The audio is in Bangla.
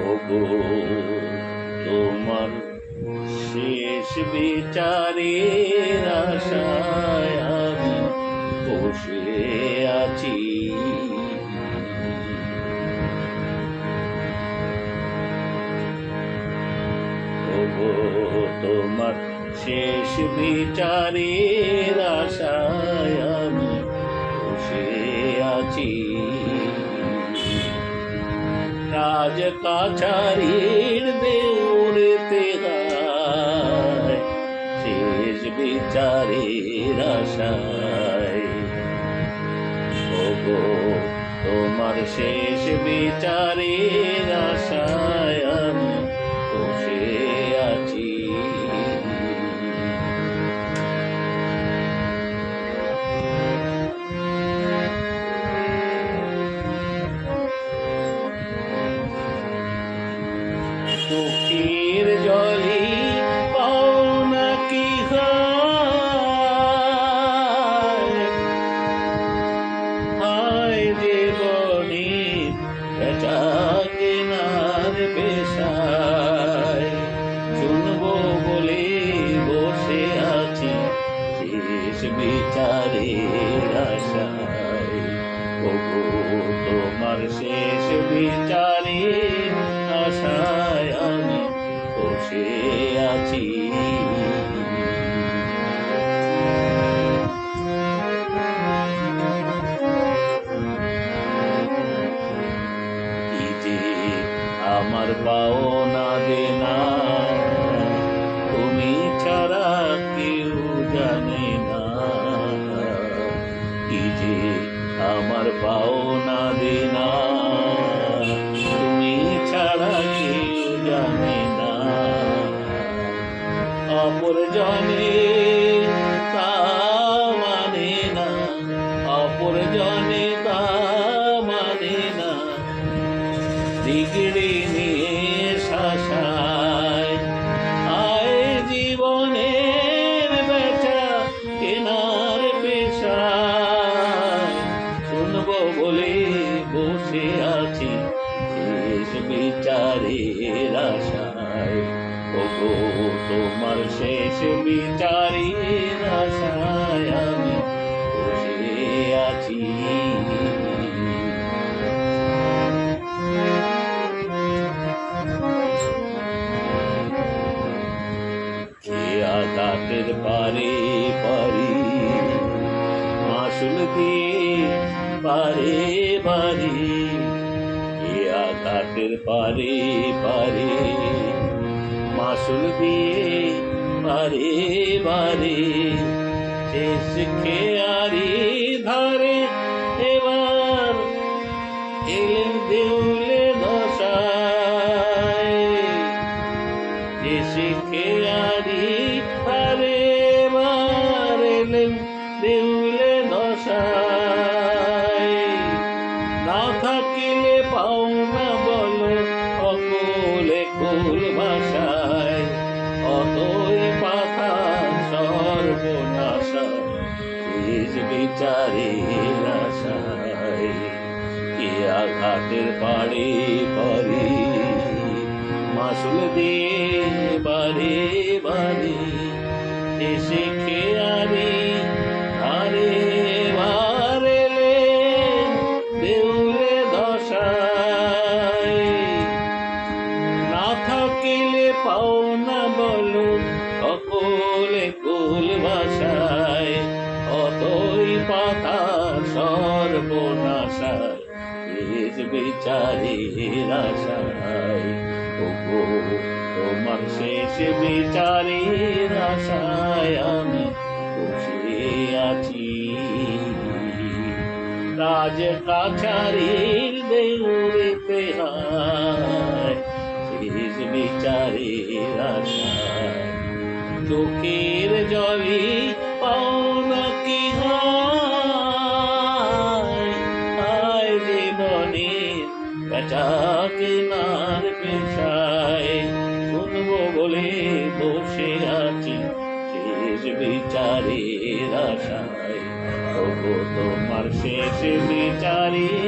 ওগো তোমার শেষ বিচারের আশায় আমি বসে আছি। ওগো তোমার শেষ বিচারের আশায় আমি বসে আছি। রাজ কাছারির দেউড়েতে গায় শেষ বিচারের আশায়। ওগো তোমার শেষ বিচারের আশায় আমি বসে আছি। চোখের জলে পাও নাকি হায় জীবনে বেচা কেনার পেশায় শুনবো বলে বসে আছি শেষ বিচারের আশায়। ওগো তোমার শেষ বিচারের আশায় আমি বসে আছি। কি যে আমার পাওনা দেনা তুমি ছাড়া কেউ জানে না। কি যে আমার পাওনা দেনা তুমি ছাড়া কেউ জানে না। অপরজনে তা মানে না, অপরজনে তা মানে না। ডিগ্রি নিয়ে শাসায় আয় জীবনের বেচা কেনার পেশায় শুনবো বলে বসে আছি শেষ বিচারের আশায়। ওগো তোমার শেষ বিচারের আশায় আমি বসে আছি। ঘাটের পারে পারি মাসুল দিয়ে পারে বাড়ি। ঘাটের পারে পারে মাসুল দিয়ে পারে বাড়ি। শেষ খেয়ারি ধারে এবার এলেন দেউলে দশায়। শেষ খেয়ারি ধারে এবার এলেন দেউলে দশায়। না থাকিলে পাও না বলো অকুলে কুল ভাষায়। অতই পাথা সর্বনাশা শেষ বিচারের আশায়। কে আঘাতের পাড়ে পারি মাসুল দিয়ে বারে বারে। শেষে খেয়ারি ধারে বারে দেউলে দশায়। না থাকিলে পাও না বলো সকলে কুল ভাষায়। অতই পাতা সর্বনাশায় শেষ বিচারের আশায়। ওগো তোমার শেষ বিচারের আশায় আমি বসে আছি। রাজ কাছারির দেউড়েতে হায় শেষ বিচারের আশায়। চোখের জলে পাও নাকি হায় জীবনে বেচা কেনার পেশায় শুনবো বলে বসে আছি শেষ শেষ বিচারের আশায়, ওগো তোমার শেষ বিচারের